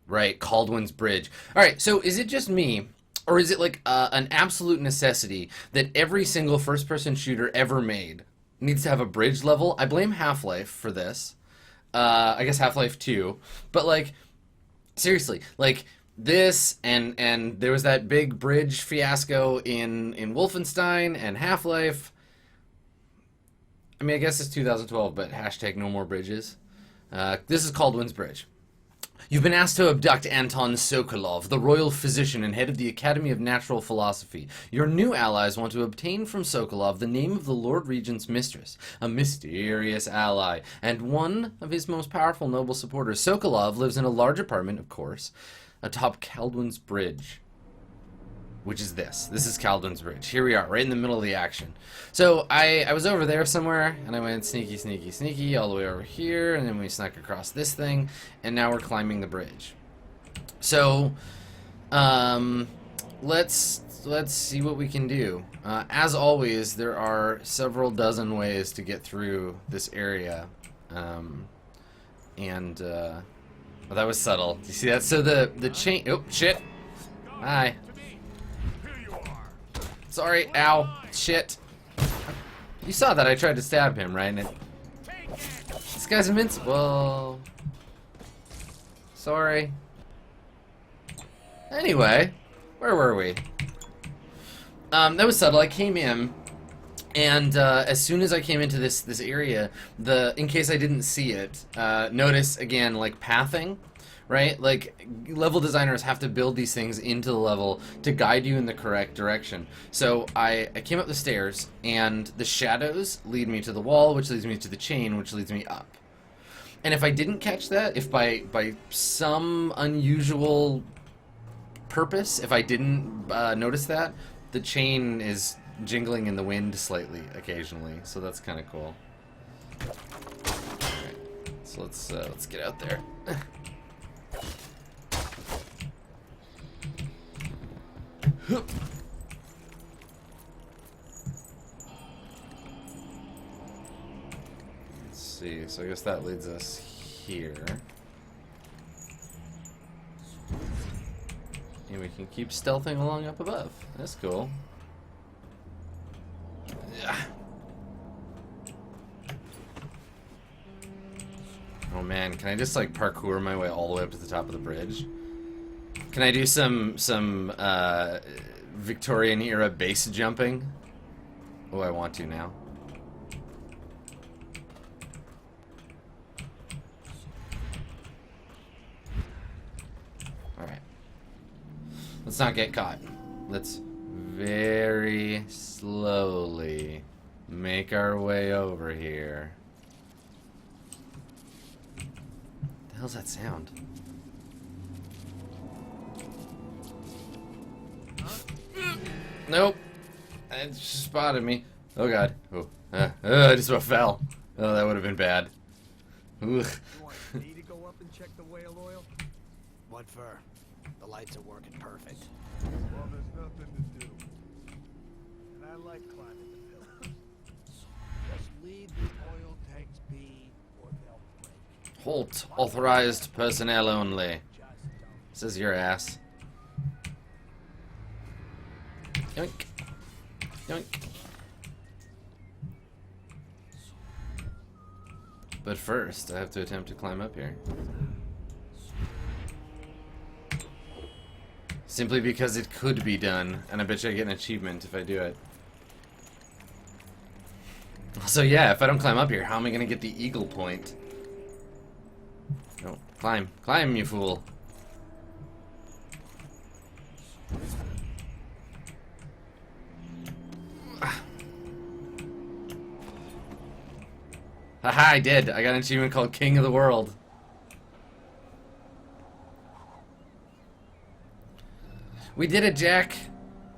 Right, Caldwin's Bridge. All right, so is it just me, or is it like an absolute necessity that every single first-person shooter ever made needs to have a bridge level? I blame Half-Life for this. I guess Half-Life 2. But, like, seriously, like, this and there was that big bridge fiasco in Wolfenstein and Half-Life. I mean, I guess it's 2012, but hashtag no more bridges. This is Caldwin's Bridge. You've been asked to abduct Anton Sokolov, the royal physician and head of the Academy of Natural Philosophy. Your new allies want to obtain from Sokolov the name of the Lord Regent's mistress, a mysterious ally, and one of his most powerful noble supporters. Sokolov lives in a large apartment, of course, atop Caldwin's Bridge. Which is this. This is Caldwin's Bridge. Here we are, right in the middle of the action. So I was over there somewhere, and I went sneaky, sneaky, sneaky all the way over here, and then we snuck across this thing, and now we're climbing the bridge. So, let's see what we can do. As always, there are several dozen ways to get through this area, oh, that was subtle. Do you see that? So the chain. Oh shit! Hi. Sorry, ow, shit. You saw that I tried to stab him, right? And this guy's invincible. Sorry. Anyway, where were we? That was subtle. I came in, and as soon as I came into this area, in case I didn't see it, notice again like pathing. Right? Like, level designers have to build these things into the level to guide you in the correct direction. So I came up the stairs, and the shadows lead me to the wall, which leads me to the chain, which leads me up. And if I didn't catch that, if by some unusual purpose, if I didn't notice that, the chain is jingling in the wind slightly occasionally. So that's kind of cool. Alright, so let's get out there. Let's see, so I guess that leads us here. And we can keep stealthing along up above. That's cool. Oh man, can I just like parkour my way all the way up to the top of the bridge? Can I do some Victorian era base jumping? Oh, I want to now. Alright. Let's not get caught. Let's very slowly make our way over here. What the hell's that sound? Nope. It just spotted me. Oh god. Oh. I just about fell. Oh, that would have been bad. Ugh. You want me to go up and check the whale oil? What for? The lights are working perfect. Well, there's nothing to do. And I like climbing the hill. Just leave the oil tanks be, or they'll break. Halt. Authorized personnel only. Says your ass. Yoink. Yoink. But first, I have to attempt to climb up here. Simply because it could be done, and I bet you I get an achievement if I do it. So yeah, if I don't climb up here, how am I gonna get the eagle point? No, climb. Climb, you fool. Haha, I did. I got an achievement called King of the World. We did it, Jack.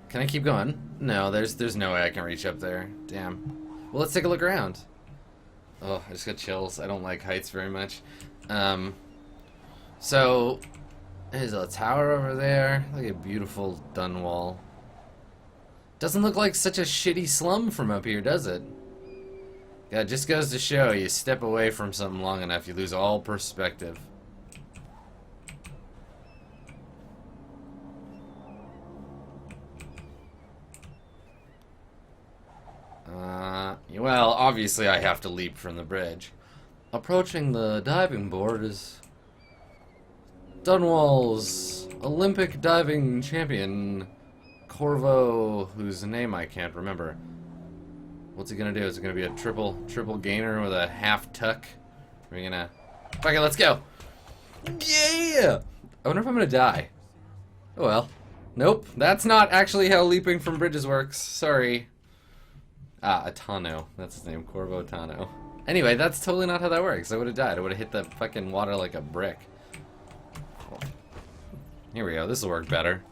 Can I keep going? No, there's no way I can reach up there. Damn. Well, let's take a look around. Oh, I just got chills. I don't like heights very much. So there's a tower over there. Look at beautiful Dunwall. Doesn't look like such a shitty slum from up here, does it? Yeah, it just goes to show you step away from something long enough, you lose all perspective. obviously I have to leap from the bridge. Approaching the diving board is Dunwall's Olympic diving champion, Corvo, whose name I can't remember. What's he gonna do? Is it gonna be a triple gainer with a half tuck? Are we gonna... Okay, let's go! Yeah! I wonder if I'm gonna die. Oh well. Nope, that's not actually how leaping from bridges works. Sorry. Ah, Attano. That's his name, Corvo Attano. Anyway, that's totally not how that works. I would have died. I would have hit the fucking water like a brick. Here we go. This will work better.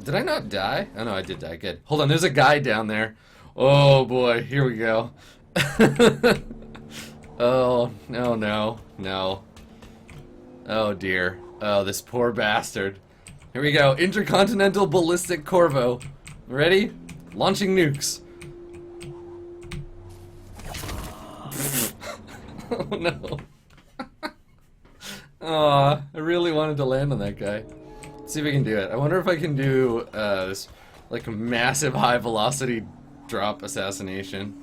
Did I not die? Oh no, I did die. Good. Hold on, there's a guy down there. Oh boy, here we go. Oh, no. Oh dear. Oh, this poor bastard. Here we go. Intercontinental Ballistic Corvo. Ready? Launching nukes. Oh no. Aw, I really wanted to land on that guy. Let's see if I can do it. I wonder if I can do this like massive high velocity drop assassination.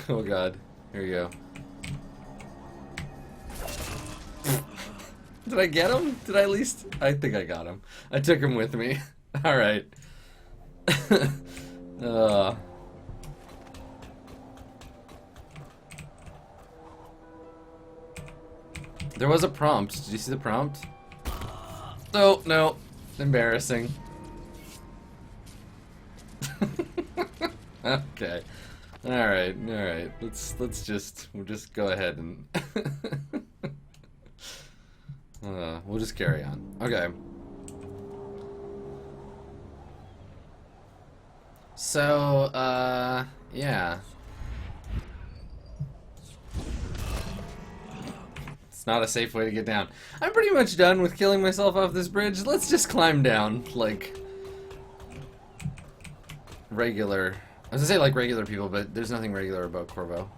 Oh god. Here we go. Did I get him? Did I at least? I think I got him. I took him with me. Alright. There was a prompt. Did you see the prompt? Oh, no. Embarrassing. Okay. Alright. We'll just go ahead and we'll just carry on. Okay. So, yeah. It's not a safe way to get down. I'm pretty much done with killing myself off this bridge. Let's just climb down, like regular. I was gonna say like regular people, but there's nothing regular about Corvo.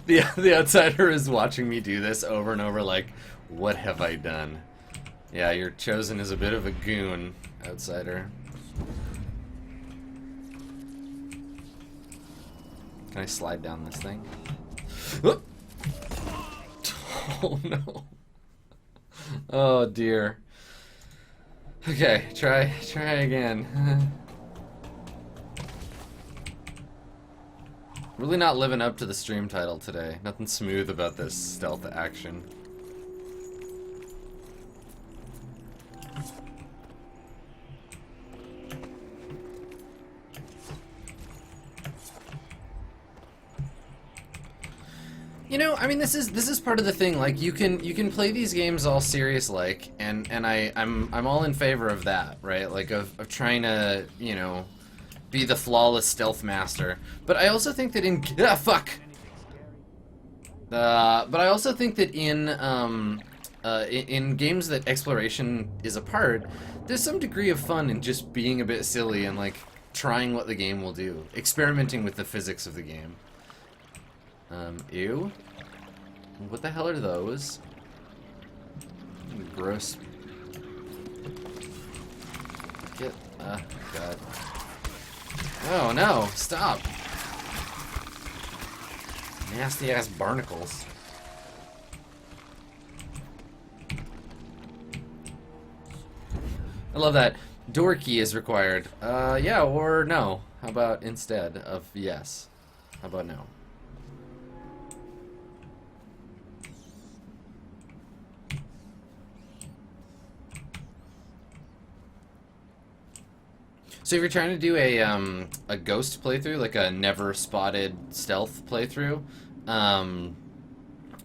The outsider is watching me do this over and over like, what have I done? Yeah, you're chosen as a bit of a goon, outsider. Can I slide down this thing? Oh no. Oh dear. Okay, try again. Really not living up to the stream title today. Nothing smooth about this stealth action. You know, I mean, this is part of the thing. Like, you can play these games all serious like, and I'm all in favor of that, right? Like of trying to, you know, be the flawless stealth master. But I also think that in but I also think that in games that exploration is a part, there's some degree of fun in just being a bit silly and like trying what the game will do, experimenting with the physics of the game. Ew. What the hell are those? Gross. Get, God. Oh no, stop. Nasty ass barnacles. I love that. Door key is required. Yeah, or no. How about instead of yes? How about no? So if you're trying to do a ghost playthrough, like a never spotted stealth playthrough,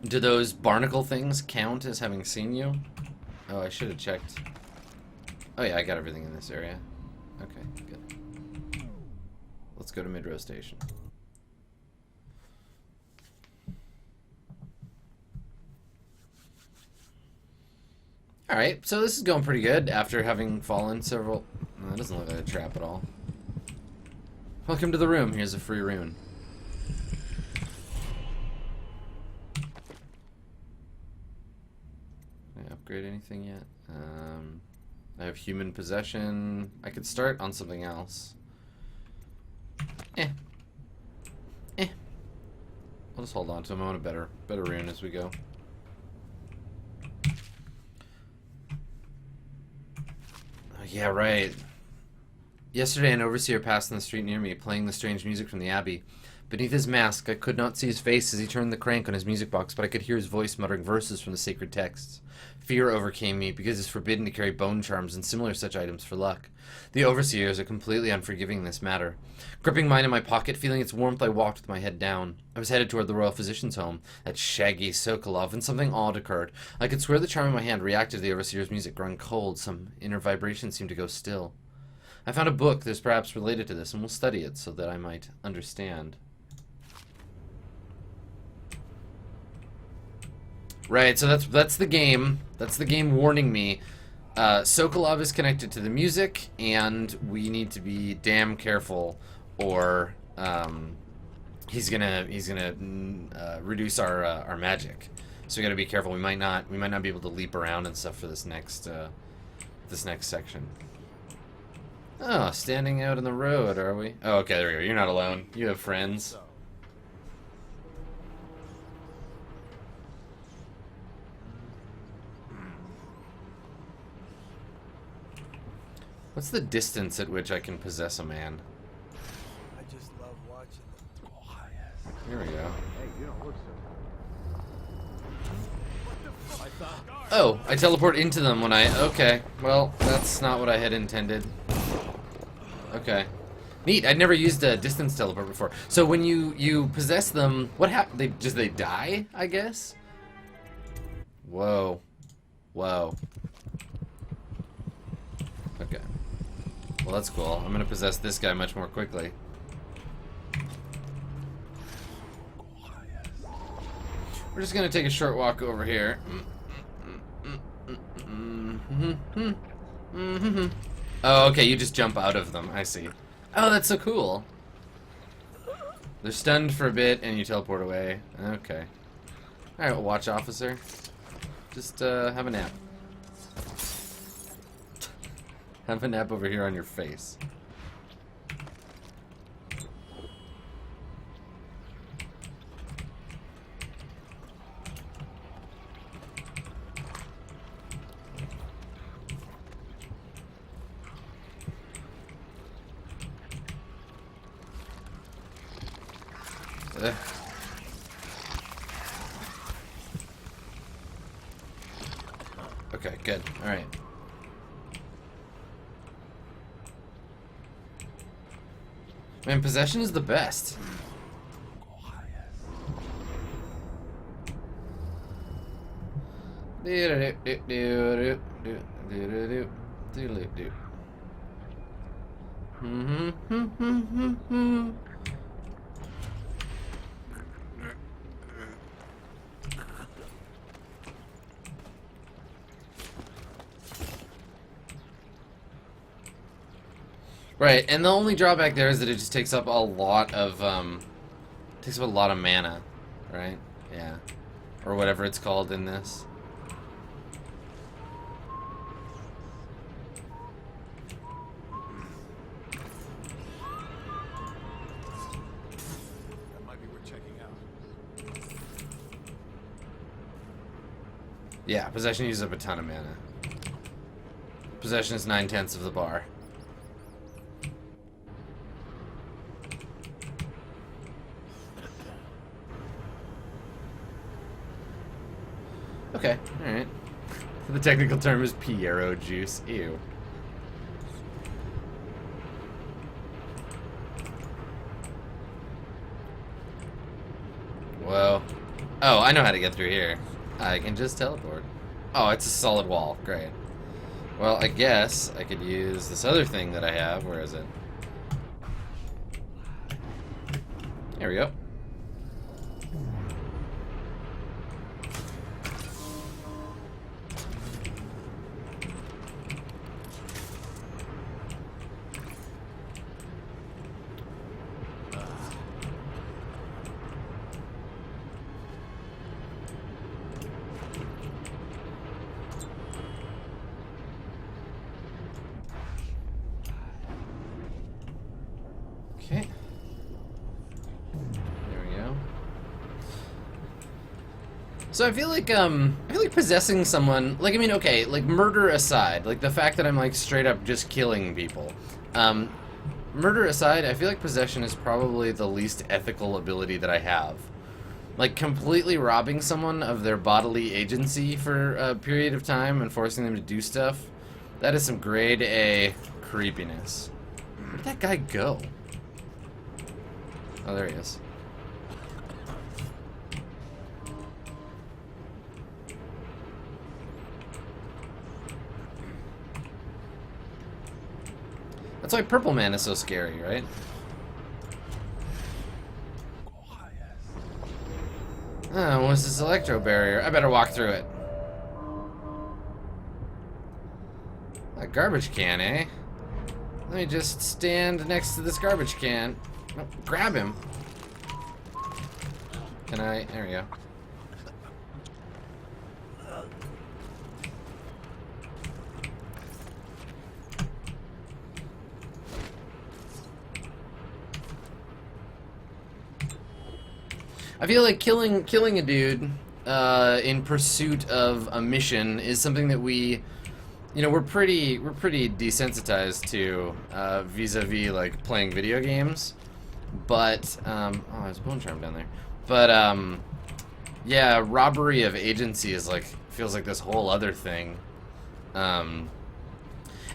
do those barnacle things count as having seen you? Oh, I should have checked. Oh yeah, I got everything in this area. Okay, good. Let's go to Midrow Station. Alright, so this is going pretty good after having fallen several... No, that doesn't look like a trap at all. Welcome to the room. Here's a free rune. upgrade anything yet? I have human possession. I could start on something else. I'll just hold on to him. I want a better rune as we go. Oh, yeah, right. Yesterday, an overseer passed in the street near me, playing the strange music from the abbey. Beneath his mask, I could not see his face as he turned the crank on his music box, but I could hear his voice muttering verses from the sacred texts. Fear overcame me, because it's forbidden to carry bone charms and similar such items for luck. The overseers are completely unforgiving in this matter. Gripping mine in my pocket, feeling its warmth, I walked with my head down. I was headed toward the royal physician's home, that shaggy Sokolov, and something odd occurred. I could swear the charm in my hand reacted to the overseer's music, growing cold. Some inner vibration seemed to go still. I found a book that's perhaps related to this, and will study it so that I might understand. Right, so that's the game. That's the game warning me. Sokolov is connected to the music, and we need to be damn careful, or he's gonna reduce our magic. So we gotta be careful. We might not be able to leap around and stuff for this next section. Oh, standing out in the road, are we? Oh, okay, there we go. You're not alone. You have friends. What's the distance at which I can possess a man? I just love watching them. Oh, yes. Here we go. Hey, you don't look so. Oh, I teleport into them when I... Okay, well, that's not what I had intended. Okay. Neat, I'd never used a distance teleport before. So when you possess them, what happens? They die, I guess? Whoa. Whoa. Okay. Well, that's cool. I'm gonna possess this guy much more quickly. We're just gonna take a short walk over here. Oh, okay, you just jump out of them. I see. Oh, that's so cool. They're stunned for a bit, and you teleport away. Okay. Alright, well, watch officer. Just, have a nap. Have a nap over here on your face. Ugh. Okay, good. Alright. Man, possession is the best. Right, and the only drawback there is that it just takes up a lot of mana, right? Yeah, or whatever it's called in this. That might be worth checking out. Yeah, possession uses up a ton of mana. Possession is 9/10 of the bar. Okay, alright. The technical term is Piero juice. Ew. Whoa. Oh, I know how to get through here. I can just teleport. Oh, it's a solid wall. Great. Well, I guess I could use this other thing that I have. Where is it? There we go. Okay. There we go. So I feel like possessing someone, like, I mean, okay, like, murder aside, like, the fact that I'm, like, straight up just killing people, murder aside, I feel like possession is probably the least ethical ability that I have. Like, completely robbing someone of their bodily agency for a period of time and forcing them to do stuff, that is some grade A creepiness. Where'd that guy go? Oh, there he is. That's why Purple Man is so scary, right? Oh, what's this electro barrier? I better walk through it. A garbage can, eh? Let me just stand next to this garbage can. Oh, grab him. Can I? There we go. I feel like killing a dude in pursuit of a mission is something that we, you know, we're pretty desensitized to vis-a-vis like playing video games. But oh, there's a bone charm down there. But yeah, robbery of agency is like feels like this whole other thing. And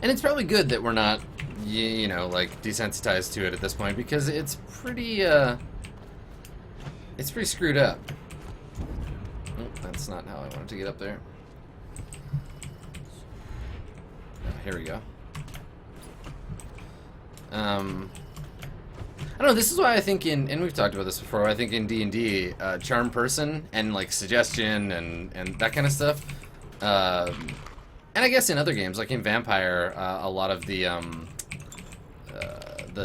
it's probably good that we're not, you know, like desensitized to it at this point because it's pretty screwed up. Oh, that's not how I wanted to get up there. Oh, here we go. I don't know, this is why I think and we've talked about this before, I think in D&D, charm person and like suggestion and that kind of stuff, and I guess in other games, like in Vampire, a lot of the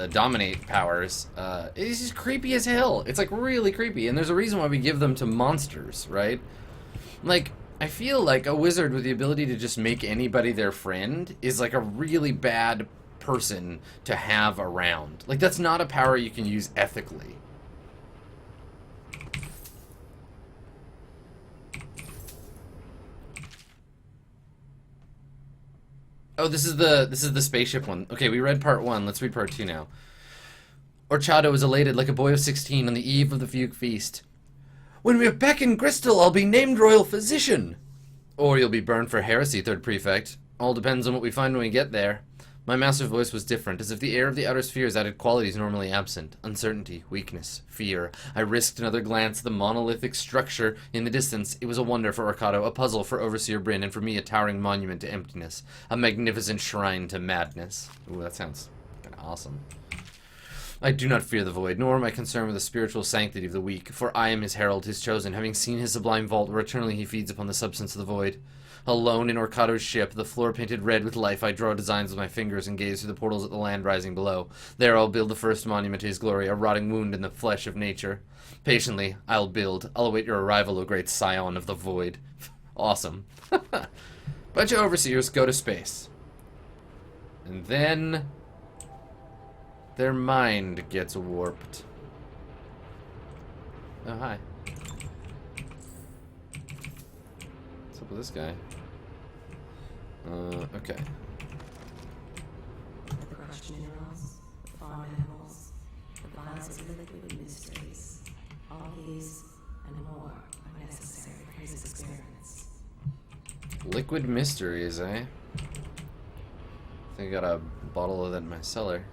dominate powers, it's just creepy as hell. It's like really creepy, and there's a reason why we give them to monsters, right? Like, I feel like a wizard with the ability to just make anybody their friend is like a really bad person to have around. Like, that's not a power you can use ethically. Oh, this is the spaceship one. Okay, we read part 1. Let's read part 2 now. Orchado is elated like a boy of 16 on the eve of the Fugue Feast. When we're back in Bristol, I'll be named Royal Physician. Or you'll be burned for heresy, Third Prefect. All depends on what we find when we get there. My master's voice was different, as if the air of the outer spheres added qualities normally absent. Uncertainty, weakness, fear. I risked another glance at the monolithic structure in the distance. It was a wonder for Orcado, a puzzle for Overseer Bryn, and for me a towering monument to emptiness. A magnificent shrine to madness. Ooh, that sounds kind of awesome. I do not fear the void, nor am I concerned with the spiritual sanctity of the weak, for I am his herald, his chosen, having seen his sublime vault where eternally he feeds upon the substance of the void. Alone in Orcado's ship, the floor painted red with life, I draw designs with my fingers and gaze through the portals at the land rising below. There I'll build the first monument to his glory, a rotting wound in the flesh of nature. Patiently, I'll build. I'll await your arrival, O great scion of the void. Awesome. Bunch of overseers go to space. And then their mind gets warped. Oh, hi. What's up with this guy? Okay. The crushed minerals, the farm animals, the vials of liquid mysteries. All these and more are necessary for his experiments. Liquid mysteries, eh? I think I got a bottle of that in my cellar.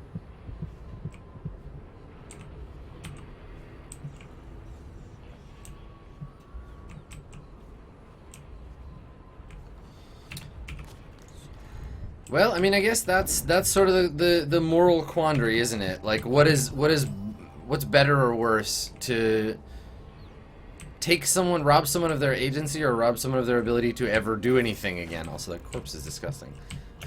Well, I mean, I guess that's sort of the moral quandary, isn't it? Like, what's better or worse, to rob someone of their agency, or rob someone of their ability to ever do anything again? Also, that corpse is disgusting.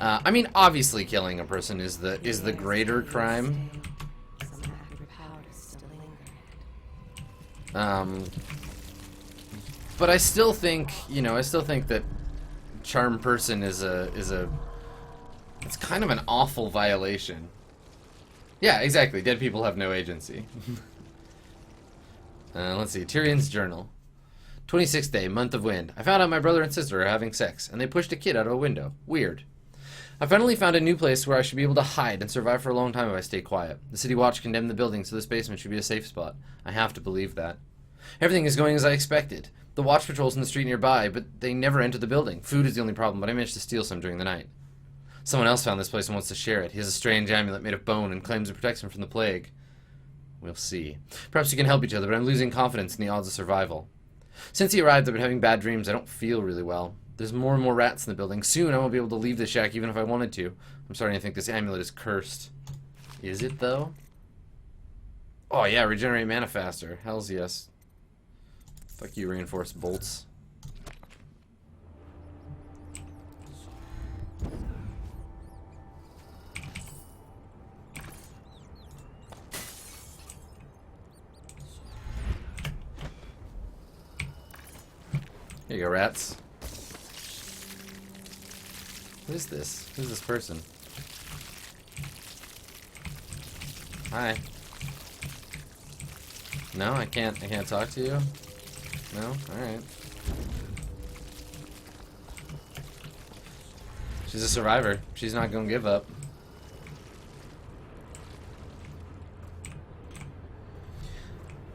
I mean, obviously, killing a person is the greater crime. But I still think, you know, that charm person is a it's kind of an awful violation. Yeah, exactly. Dead people have no agency. Let's see. Tyrion's journal. 26th day, month of wind. I found out my brother and sister are having sex, and they pushed a kid out of a window. Weird. I finally found a new place where I should be able to hide and survive for a long time if I stay quiet. The city watch condemned the building, so this basement should be a safe spot. I have to believe that. Everything is going as I expected. The watch patrols in the street nearby, but they never enter the building. Food is the only problem, but I managed to steal some during the night. Someone else found this place and wants to share it. He has a strange amulet made of bone and claims it protects him from the plague. We'll see. Perhaps we can help each other, but I'm losing confidence in the odds of survival. Since he arrived, I've been having bad dreams. I don't feel really well. There's more and more rats in the building. Soon I won't be able to leave the shack even if I wanted to. I'm starting to think this amulet is cursed. Is it, though? Oh, yeah, regenerate mana faster. Hells yes. Fuck you, reinforced bolts. Here you go, rats. What is this? Who's this person? Hi. No, I can't talk to you? No? Alright. She's a survivor. She's not gonna give up.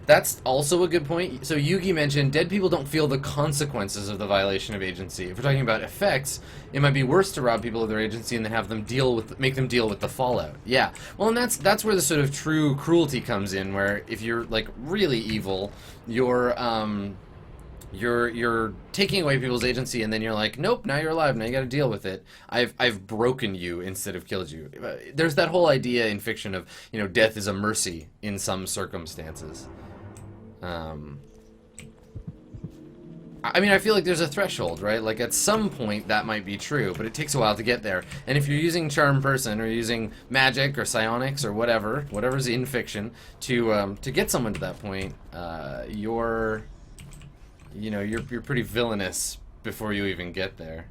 That's also a good point. So Yugi mentioned dead people don't feel the consequences of the violation of agency. If we're talking about effects, it might be worse to rob people of their agency and then have them make them deal with the fallout. Yeah. Well, and that's where the sort of true cruelty comes in, where if you're like really evil, you're taking away people's agency, and then you're like, nope, now you're alive, now you got to deal with it. I've broken you instead of killed you. There's that whole idea in fiction of, you know, death is a mercy in some circumstances. I mean, I feel like there's a threshold, right? Like, at some point, that might be true, but it takes a while to get there. And if you're using Charm Person, or using magic, or psionics, or whatever's in fiction, to get someone to that point, you're pretty villainous before you even get there.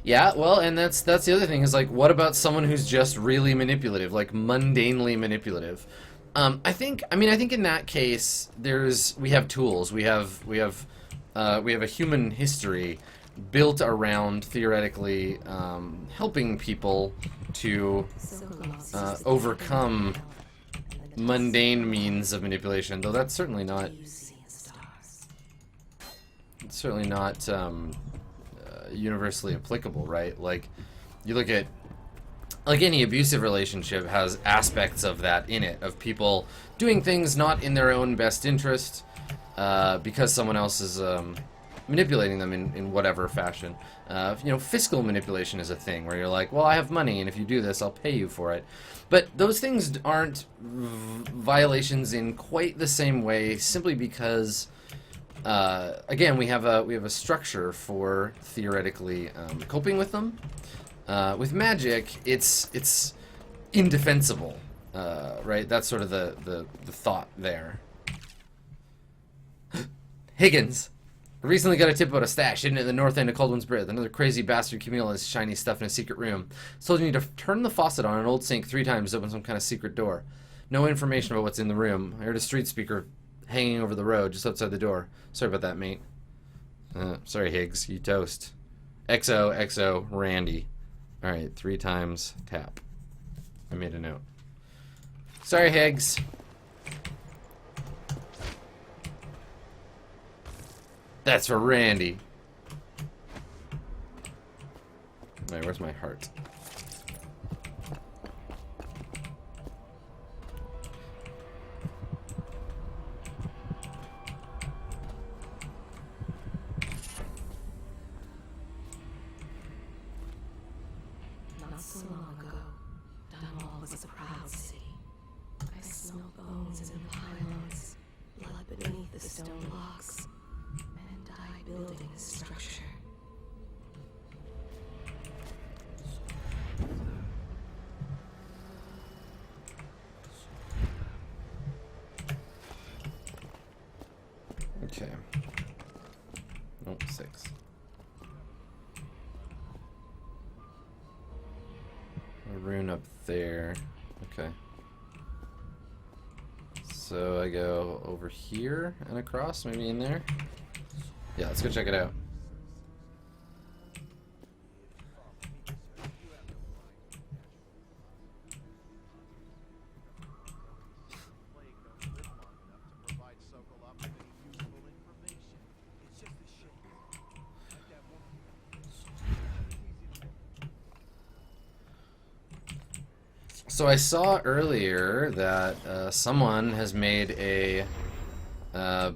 Yeah, well, and that's the other thing is, like, what about someone who's just really manipulative, like mundanely manipulative? I think in that case we have tools. We have a human history built around theoretically helping people to overcome mundane means of manipulation, though that's certainly not universally applicable, right? Like, you look at, like, any abusive relationship has aspects of that in it, of people doing things not in their own best interest because someone else is manipulating them in whatever fashion. You know, fiscal manipulation is a thing where you're like, well, I have money, and if you do this, I'll pay you for it. But those things aren't violations in quite the same way, simply because again, we have a structure for theoretically coping with them. With magic, it's indefensible, right? That's sort of the thought there. Higgins. I recently got a tip about a stash hidden at the north end of Caldwell's Bridge. Another crazy bastard keeping all his shiny stuff in a secret room. Told me to turn the faucet on an old sink 3 times to open some kind of secret door. No information about what's in the room. I heard a street speaker hanging over the road just outside the door. Sorry about that, mate. Sorry, Higgs. You toast. XO, Randy. Alright, 3 times tap. I made a note. Sorry, Higgs. That's for Randy. Alright, where's my heart? Not so long ago, Dunwall was a proud city. I smelled bones in the pylons, blood beneath the stone blocks. Men died building this structure. Okay. Nope, 6. there. Okay. So I go over here and across, maybe in there? Yeah, let's go check it out. So I saw earlier that someone has made a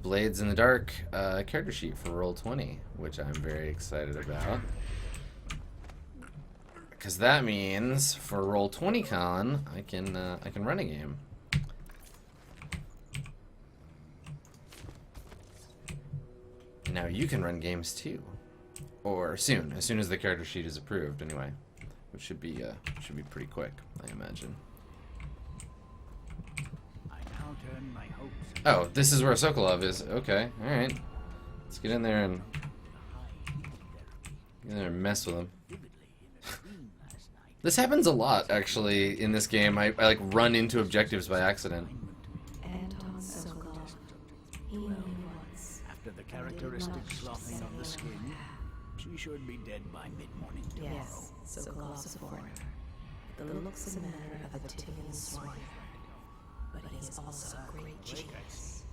Blades in the Dark character sheet for Roll20, which I'm very excited about. Because that means for Roll20Con, I can run a game. Now you can run games too, or soon, as soon as the character sheet is approved, anyway. Which should be pretty quick, I imagine. Oh, this is where Sokolov is. Okay, all right. Let's get in there and mess with him. This happens a lot, actually, in this game. I like run into objectives by accident. Anton Sokolov. He knew once. After the characteristic sloughing of the skin, she should be dead by mid-morning tomorrow. Yes, Sokolov's a foreigner. The looks and manner of a Tivian swineherd. But he is also a great genius.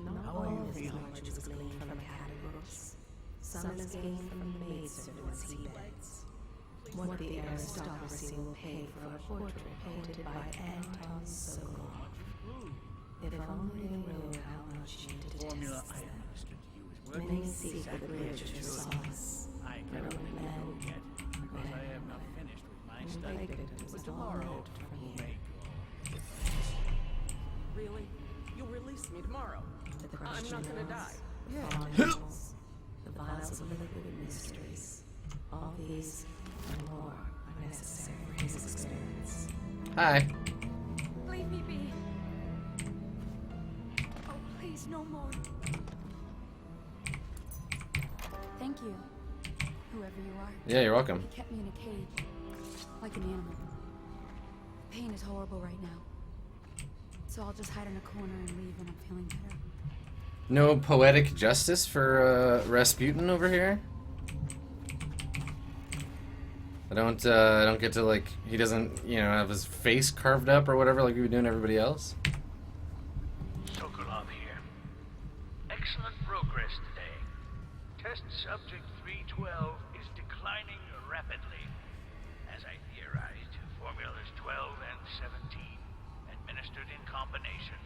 Not all his knowledge was gleaned from academy books. Some is gained from the maidservants he begs. What the aristocracy will pay for a portrait painted by Anton Sokolov. If only they knew how much he detests them. Many seek the bridge to solace. I cannot know yet, because I have not finished with my study. But tomorrow will make. Really? You'll release me tomorrow? I'm not gonna die. The vials of liquid mysteries. All these and more are necessary for his experiments. Hi. Leave me be. Oh, please, no more. Thank you, whoever you are. Yeah, you're welcome. You kept me in a cage, like an animal. Pain is horrible right now. So I'll just hide in a corner and leave when I'm feeling better. No poetic justice for Rasputin over here? I don't get to, like, he doesn't, you know, have his face carved up or whatever like we would do to everybody else. Sokolov here. Excellent progress today. Test subject 312 is declining rapidly. As I theorized, formulas 12 and 17, administered in combination,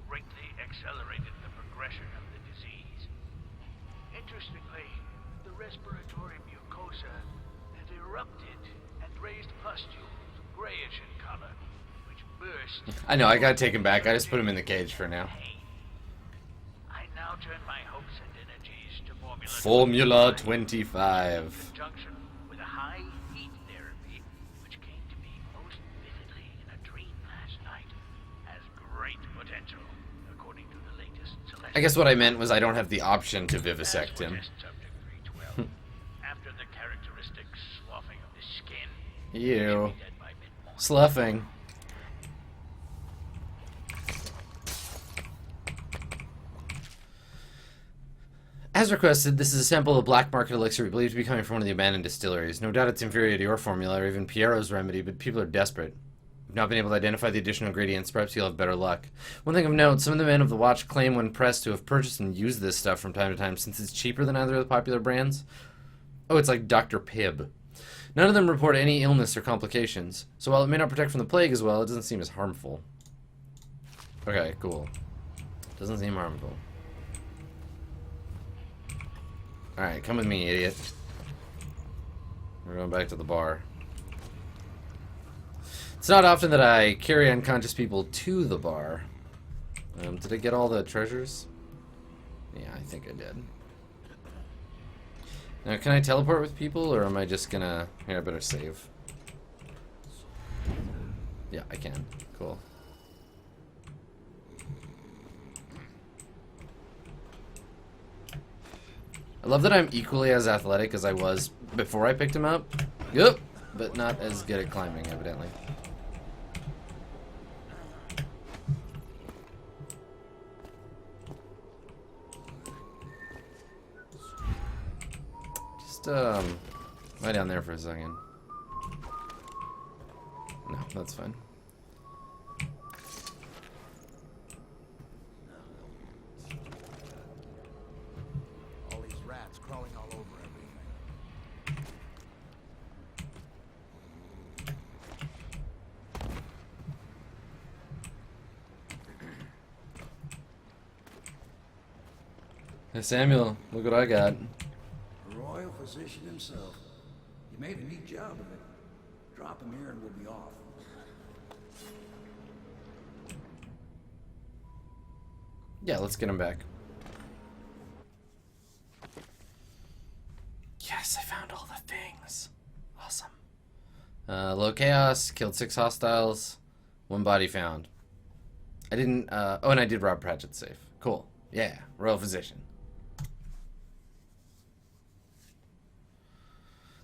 greatly accelerated the progression of the disease. Interestingly, the respiratory mucosa had erupted and raised pustules, grayish in color, which burst. I know, I gotta take him back. I just put him in the cage for now. I now turn my hopes and energies to Formula 25. In conjunction with a high heat therapy, which came to me most vividly in a dream last night, has great potential, according to the latest selection. I guess what I meant was I don't have the option to vivisect him. Test subject 312. After the characteristic sloughing of the skin, Ew. dead by mid-morning. Sloughing. As requested, this is a sample of black market elixir we believe to be coming from one of the abandoned distilleries. No doubt it's inferior to your formula or even Piero's remedy, but people are desperate. We've not been able to identify the additional ingredients. Perhaps you'll have better luck. One thing of note, some of the men of the watch claim when pressed to have purchased and used this stuff from time to time since it's cheaper than other of the popular brands. Oh, it's like Dr. Pibb. None of them report any illness or complications, so while it may not protect from the plague as well, it doesn't seem as harmful. Okay, cool. Doesn't seem harmful. Alright, come with me, idiot. We're going back to the bar. It's not often that I carry unconscious people to the bar. Did I get all the treasures? Yeah, I think I did. Now, can I teleport with people, or am I just gonna... Here, I better save. Yeah, I can. Cool. I love that I'm equally as athletic as I was before I picked him up. Yep, but not as good at climbing, evidently. Just lie down there for a second. No, that's fine. All these rats crawling all over everything. Hey Samuel, look what I got. The royal physician himself. You made a neat job of it. Drop him here and we'll be off. Yeah, let's get him back. Yes, I found all the things. Awesome. Low chaos, killed 6 hostiles, 1 body found. I didn't, oh, and I did rob Pratchett's safe. Cool. Yeah, royal physician.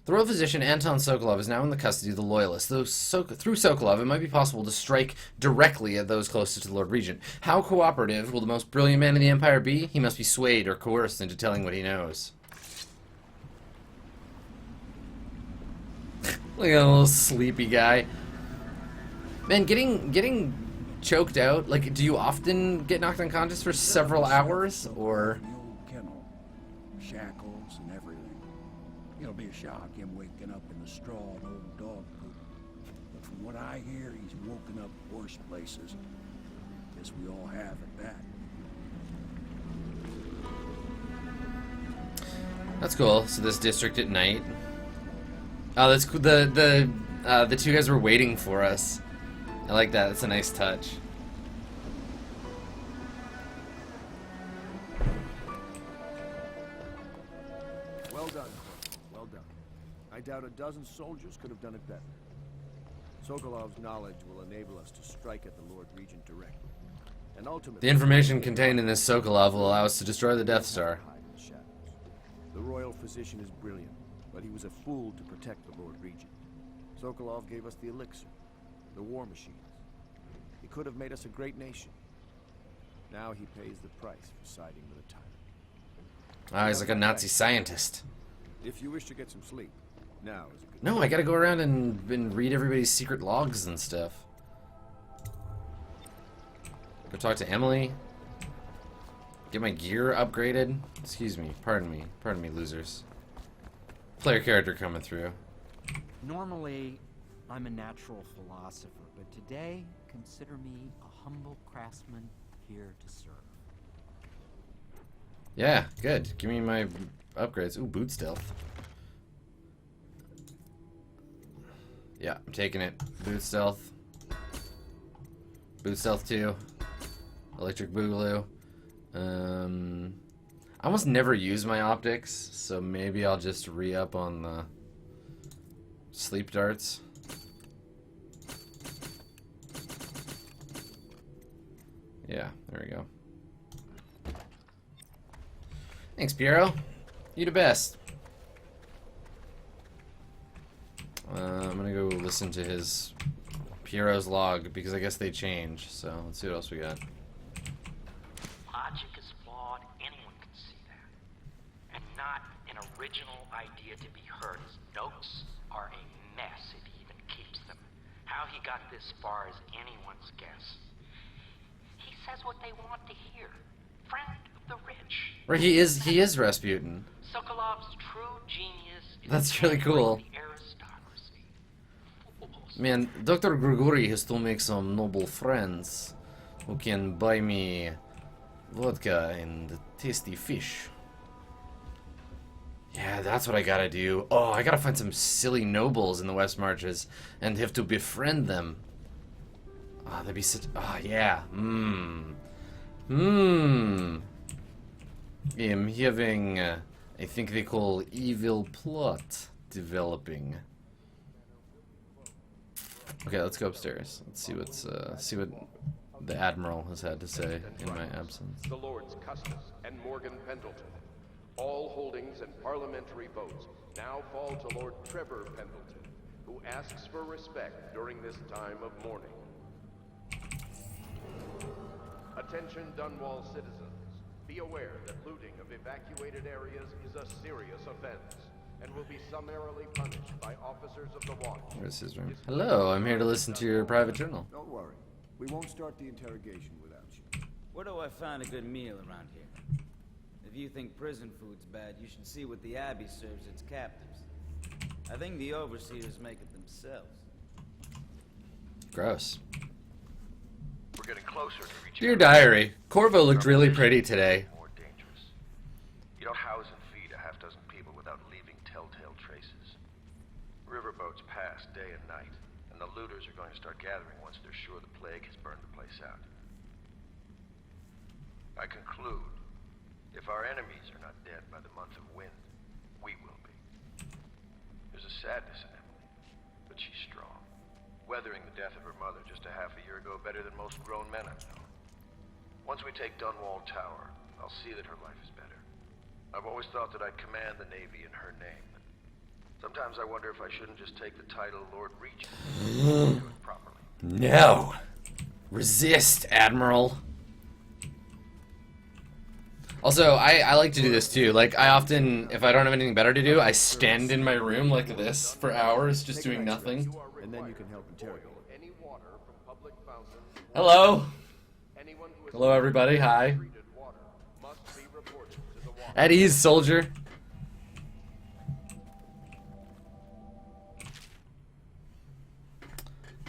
The royal physician Anton Sokolov is now in the custody of the Loyalists. Though through Sokolov, it might be possible to strike directly at those closest to the Lord Regent. How cooperative will the most brilliant man in the Empire be? He must be swayed or coerced into telling what he knows. Look at that little sleepy guy. Man, getting choked out, like, do you often get knocked unconscious for several hours, or? The old kennel. Shackles and everything. It'll be a shock, him waking up in the straw and old dog poop. But from what I hear, he's woken up worse places. Guess we all have at that. That's cool. So this district at night. Oh, that's cool. The 2 guys were waiting for us. I like that. That's a nice touch. Well done, Corvo. Well done. I doubt a dozen soldiers could have done it better. Sokolov's knowledge will enable us to strike at the Lord Regent directly. And ultimately, The information contained in this Sokolov will allow us to destroy the Death Star. hide in the shadows. The royal physician is brilliant, but he was a fool to protect the Lord Regent. Sokolov gave us the elixir, the war machines. He could have made us a great nation. Now he pays the price for siding with a tyrant. Ah, he's like a Nazi scientist. If you wish to get some sleep, now is a good No, I gotta go around and read everybody's secret logs and stuff. Go talk to Emily. Get my gear upgraded. Excuse me, pardon me, losers. Player character coming through. Normally, I'm a natural philosopher, but today, consider me a humble craftsman here to serve. Yeah, good. Give me my upgrades. Ooh, boot stealth. Yeah, I'm taking it. Boot stealth. Boot stealth 2. Electric boogaloo. I almost never use my optics, so maybe I'll just re-up on the sleep darts. Yeah, there we go. Thanks, Piero. You the best. I'm gonna go listen to his Piero's log because I guess they change. So let's see what else we got. Logic is flawed. Anyone can see that, and not an original idea to be heard. His notes are a mess if he even keeps them. How he got this far is anyone's guess. He says what they want to hear. Friend of the rich. Right, he is Rasputin. Sokolov's true genius is That's really cool. the aristocracy. Man, Dr. Grigori has to make some noble friends who can buy me vodka and tasty fish. Yeah, that's what I gotta do. Oh, I gotta find some silly nobles in the West Marches and have to befriend them. Ah, that'd be such. Ah, yeah. I'm having, I think they call evil plot developing. Okay, let's go upstairs. Let's see see what the Admiral has had to say in my absence. The Lords Custis and Morgan Pendleton. All holdings and parliamentary votes now fall to Lord Trevor Pendleton, who asks for respect during this time of mourning. Attention Dunwall citizens. Be aware that looting of evacuated areas is a serious offense. and will be summarily punished by officers of the watch. Where's his room? Hello, I'm here to listen to your private journal. Don't worry. We won't start the interrogation without you. Where do I find a good meal around here? If you think prison food's bad, you should see what the Abbey serves its captives. I think the Overseers make it themselves. Gross. We're getting closer to reaching. Dear diary, Corvo looked really pretty today. More dangerous. You don't house and feed a half dozen people without leaving telltale traces. Riverboats pass day and night, and the looters are going to start gathering once they're sure the plague has burned the place out. I conclude, if our enemies are not dead by the month of wind, we will be. There's a sadness in Emily, but she's strong. Weathering the death of her mother just a half a year ago better than most grown men I've known. Once we take Dunwall Tower, I'll see that her life is better. I've always thought that I'd command the Navy in her name, but sometimes I wonder if I shouldn't just take the title Lord Regent and do it properly. No! Resist, Admiral. Also, I like to do this too. Like, I often, if I don't have anything better to do, I stand in my room like this for hours just doing nothing. And then you can help interrogate. Any water from public fountains. Hello. Anyone who has Hello, everybody. Hi. treated water must be reported to the water. At ease, soldier.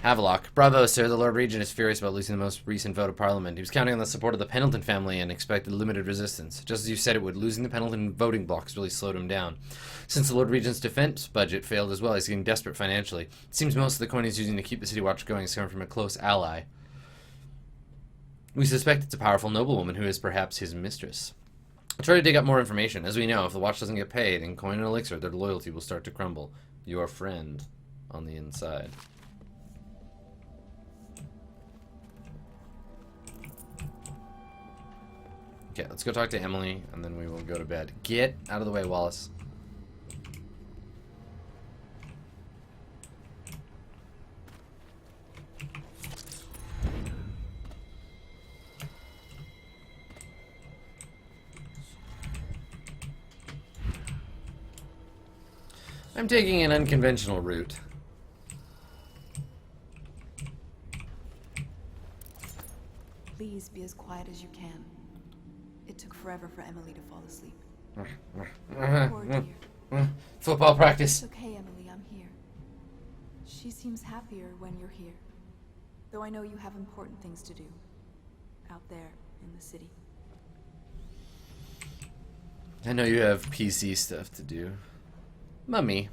Havelock. Bravo, sir. The Lord Regent is furious about losing the most recent vote of Parliament. He was counting on the support of the Pendleton family and expected limited resistance. Just as you said it would, losing the Pendleton voting blocks really slowed him down. Since the Lord Regent's defense budget failed as well, he's getting desperate financially. It seems most of the coin he's using to keep the City Watch going is coming from a close ally. We suspect it's a powerful noblewoman who is perhaps his mistress. I'll try to dig up more information. As we know, if the Watch doesn't get paid in coin and elixir, their loyalty will start to crumble. Your friend on the inside. Okay, let's go talk to Emily, and then we will go to bed. Get out of the way, Wallace. I'm taking an unconventional route. Please be as quiet as you can. It took forever for Emily to fall asleep. Poor dear. Football practice. It's okay, Emily, I'm here. She seems happier when you're here. Though I know you have important things to do. Out there, in the city. I know you have PC stuff to do. Mummy.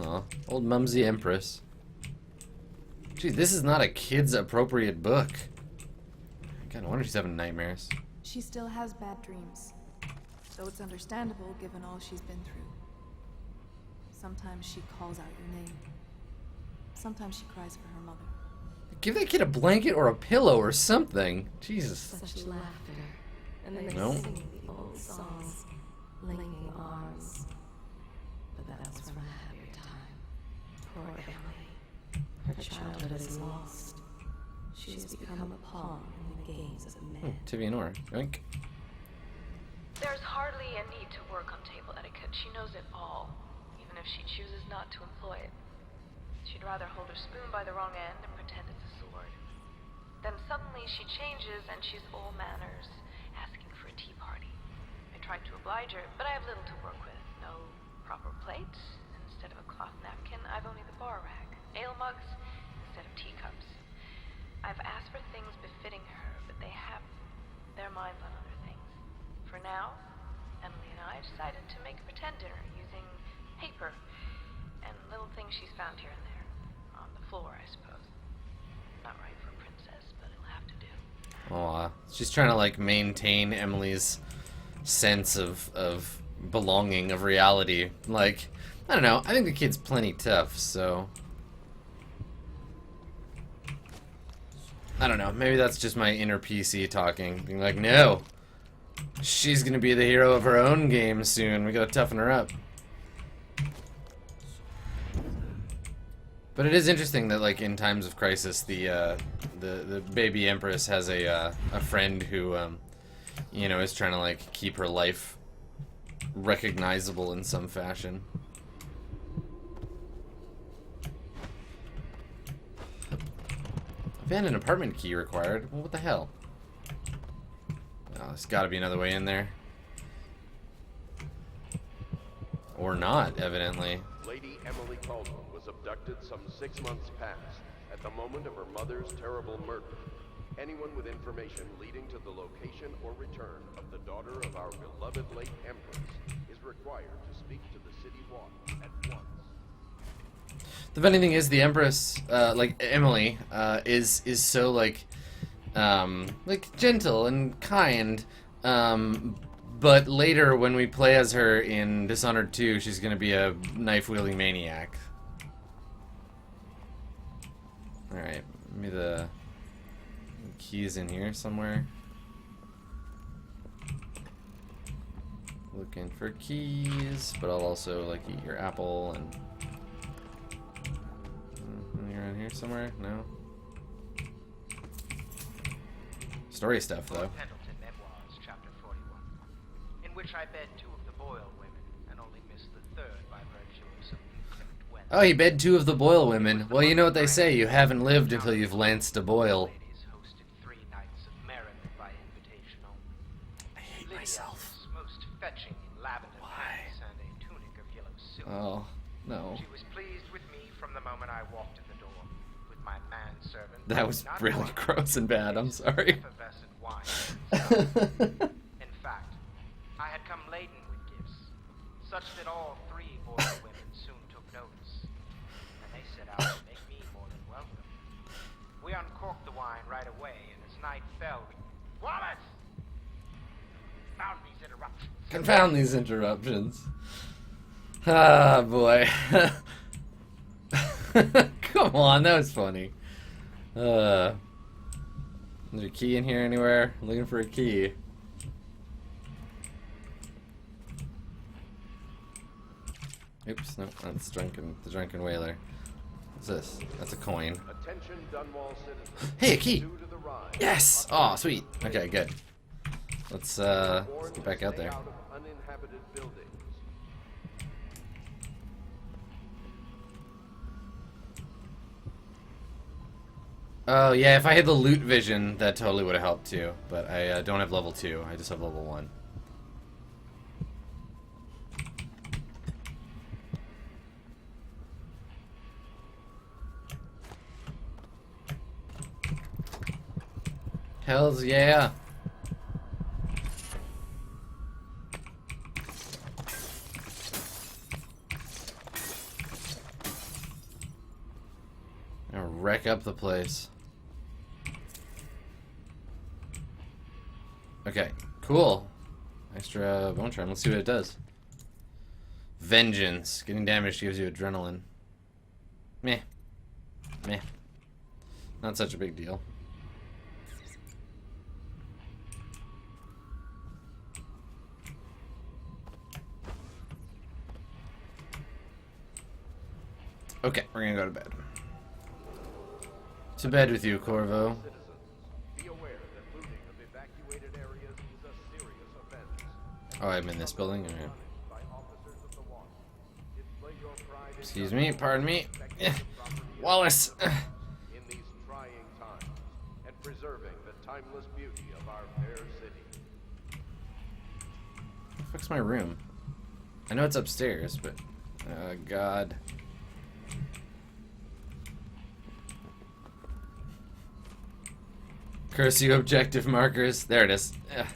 Aw, old Mumsy Empress. Gee, this is not a kids-appropriate book. God, no wonder she's having nightmares. She still has bad dreams. Though it's understandable given all she's been through. Sometimes she calls out your name. Sometimes she cries for her mother. Give that kid a blanket or a pillow or something. Jesus. Such laughter, and then they No. sing the old songs, linking arms. But that was from a happier time. Poor Emily. Her childhood is lost. She has become a pawn in the games of men. Tivy and Nora. Yoink. There's hardly a need to work on table etiquette. She knows it all, even if she chooses not to employ it. She'd rather hold her spoon by the wrong end and pretend it's a sword. Then suddenly she changes and she's all manners, asking for a tea party. I tried to oblige her, but I have little to work with. No proper plate. Instead of a cloth napkin, I've only the bar rack. Ale mugs instead of teacups. I've asked for things befitting her, but they have their minds on other things. For now, Emily and I decided to make a pretend dinner using paper and little things she's found here and there. On the floor, I suppose. Not right for a princess, but it'll have to do. Aw. She's trying to, like, maintain Emily's sense of belonging, of reality. Like, I don't know. I think the kid's plenty tough, so... I don't know. Maybe that's just my inner PC talking. Being like, no. She's gonna be the hero of her own game soon. We gotta toughen her up. But it is interesting that, like, in times of crisis, the baby Empress has a friend who, you know, is trying to, like, keep her life recognizable in some fashion. Abandoned apartment key required. Well, what the hell? Oh, there's got to be another way in there. Or not, evidently. Lady Emily Caldwell was abducted some 6 months past, at the moment of her mother's terrible murder. Anyone with information leading to the location or return of the daughter of our beloved late Empress is required to speak to the city watch at once. The funny thing is, the Empress, like Emily, is so like gentle and kind. But later, when we play as her in Dishonored 2, she's gonna be a knife-wielding maniac. All right, maybe the keys in here somewhere. Looking for keys, but I'll also like eat your apple and. You're around here somewhere? No? Story stuff, though. Pendleton Memoirs, Chapter 41, in which I bed 2 of the Boyle women and only missed the 3rd by virtue of some infinite wet. Oh, he bed 2 of the Boyle women. Well, you know what they say, you haven't lived until you've lanced a Boyle. Ladies hosted 3 nights of merriment by invitational. I hate Lydia myself. was most fetching in lavender pants and a tunic of yellow silk. Oh, no. She was pleased with me from the moment I walked in the door, with my manservant. That was really gross and bad, I'm sorry. Effervescent wine. In fact, I had come laden with gifts, such that all 3 Boyle women soon took notice, and they set out to make me more than welcome. We uncorked the wine right away, and as night fell, we... Wallace! Found these interruptions. Confound these interruptions. Ah, boy. Come on, that was funny. Is there a key in here anywhere? I'm looking for a key. Oops, no, that's the drunken whaler. What's this? That's a coin. Attention, Dunwall citizens. Hey, a key! Due to the rise, Yes! Oh, sweet. Okay, good. Let's get back out there. stay out of uninhabited buildings. Oh, yeah, if I had the loot vision, that totally would have helped too. But I don't have level 2, I just have level 1. Hells yeah! Gonna wreck up the place. Okay, cool. Extra bone charm. Let's see what it does. Vengeance. Getting damage gives you adrenaline. Meh. Meh. Not such a big deal. Okay, we're gonna go to bed. To bed with you, Corvo. Be aware that looting of evacuated areas is a serious offense. Oh, I'm in this building? Okay. By officers of the watch. Display your pride in Excuse me, pardon me. Wallace! in these trying times and preserving the timeless beauty of our fair city. What the fuck's my room? I know it's upstairs, but... Oh, God. Curse you, objective markers. There it is. Ugh.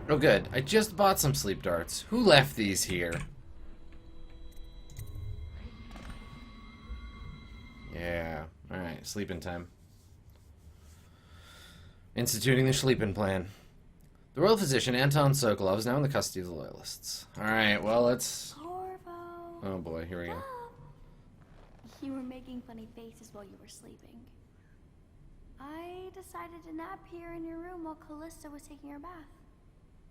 Oh good, I just bought some sleep darts. Who left these here? Yeah, alright, sleeping time. Instituting the sleeping plan. The royal physician, Anton Sokolov, is now in the custody of the Loyalists. Alright, well, let's... Corvo! Oh boy, here we go. You were making funny faces while you were sleeping. I decided to nap here in your room while Callista was taking her bath.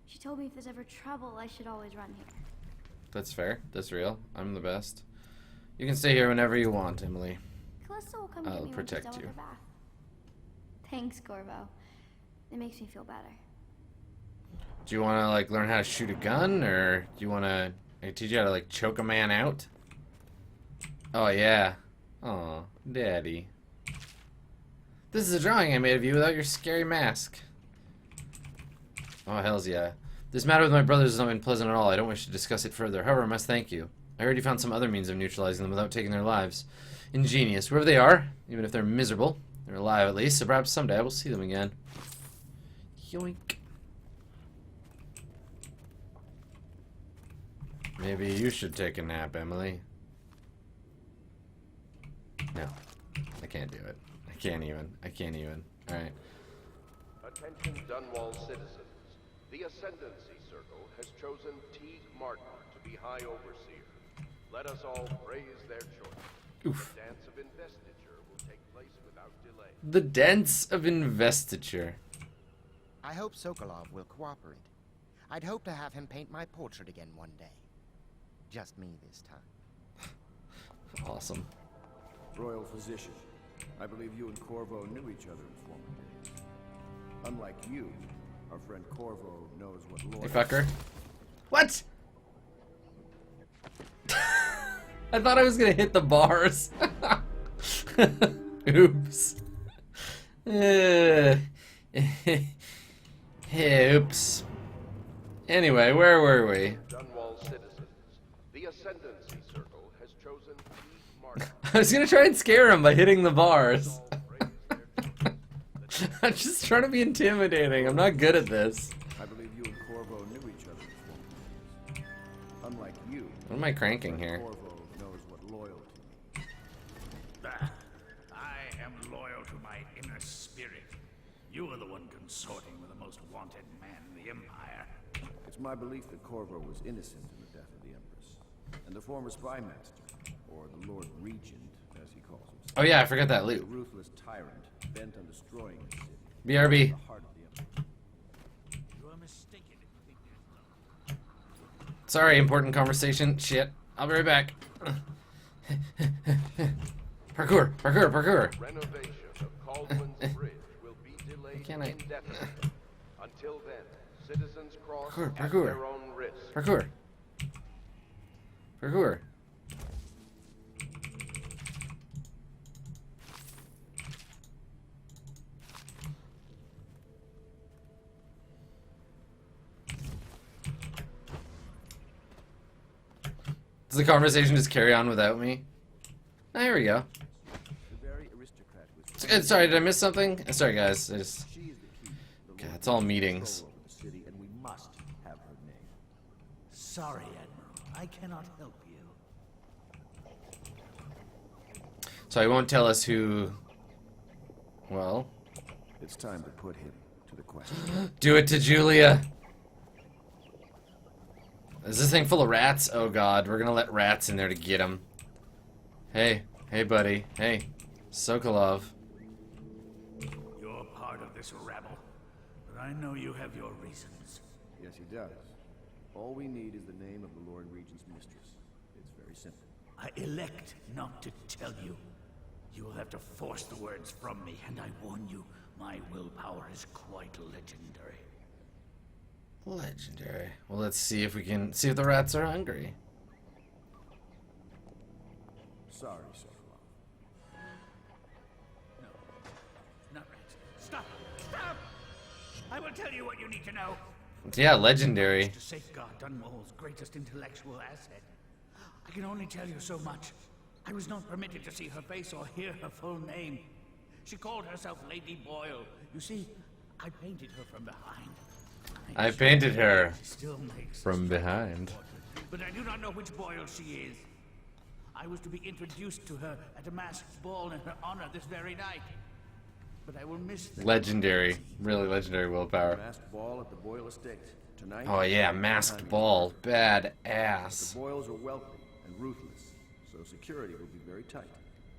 She told me if there's ever trouble, I should always run here. That's fair. That's real. I'm the best. You can stay here whenever you want, Emily. Callista will come I'll get me protect when she's done you. with her bath. Thanks, Corvo. It makes me feel better. Do you want to, like, learn how to shoot a gun, or do you want to teach you how to, like, choke a man out? Oh, yeah. Aw, Daddy. This is a drawing I made of you without your scary mask. Oh, hells yeah. This matter with my brothers has not been pleasant at all. I don't wish to discuss it further. However, I must thank you. I heard you found some other means of neutralizing them without taking their lives. Ingenious. Wherever they are, even if they're miserable, they're alive at least, so perhaps someday I will see them again. Yoink. Maybe you should take a nap, Emily. No. I can't do it. I can't even. Alright. Attention Dunwall citizens. The Ascendancy Circle has chosen Teague Martin to be High Overseer. Let us all praise their choice. Oof. The dance of investiture will take place without delay. The dance of investiture. I hope Sokolov will cooperate. I'd hope to have him paint my portrait again one day. Just me this time. Awesome. Royal Physician, I believe you and Corvo knew each other in former days. Unlike you, our friend Corvo knows what Hey, loyalists... fucker. What? I thought I was gonna hit the bars. Oops. Oops. Anyway, where were we? Dunwall citizens. The Ascendancy Circle has chosen Teague Martin. I was gonna try and scare him by hitting the bars. I'm just trying to be intimidating. I'm not good at this. I believe you and Corvo knew each other in former days. Unlike you... What am I cranking here? Corvo knows what loyalty means. I am loyal to my inner spirit. You are the one consorting with the most wanted man in the Empire. It's my belief that Corvo was innocent in the death of the Empress. And the former spy master, or the Lord Regent, as he calls himself. Oh yeah, I forgot that loot. A ruthless tyrant, bent on destroying the city. BRB. The heart of the Empire. You are mistaken if you think there's no... Sorry, important conversation. Shit. I'll be right back. Parkour, parkour, parkour. Renovation of Caldwell's Bridge will be delayed indefinitely. Until then, citizens cross Parkour, at parkour. their own risk. Parkour. Parkour. Does the conversation just carry on without me? Oh, here we go. The very aristocrat was... Sorry, did I miss something? Sorry, guys. I just... She is the key. God, it's all meetings. Control over the city, and we must have her name. Sorry, Admiral. I cannot help you. So he won't tell us who... Well... It's time to put him to the question. Do it to Julia! Is this thing full of rats? Oh god, we're gonna let rats in there to get him. Hey, hey buddy, hey, Sokolov. You're part of this rabble, but I know you have your reasons. Yes, he does. All we need is the name of the Lord Regent's mistress. It's very simple. I elect not to tell you. You will have to force the words from me, and I warn you, my willpower is quite legendary. Legendary. Well, let's see if we can see if the rats are hungry. Sorry, Sokolov. No, not rats. Stop! Stop! I will tell you what you need to know. Yeah, legendary. To safeguard Dunwall's greatest intellectual asset. I can only tell you so much. I was not permitted to see her face or hear her full name. She called herself Lady Boyle. You see, I painted her from behind. I painted her Still makes from behind. But I do not know which Boyle she is. I was to be introduced to her at a masked ball in her honor this very night. But I will miss the Legendary. Really legendary willpower. Masked ball at the Boyle estate. Tonight... Oh yeah, masked ball. Bad ass. The Boyles are wealthy and ruthless, so security will be very tight.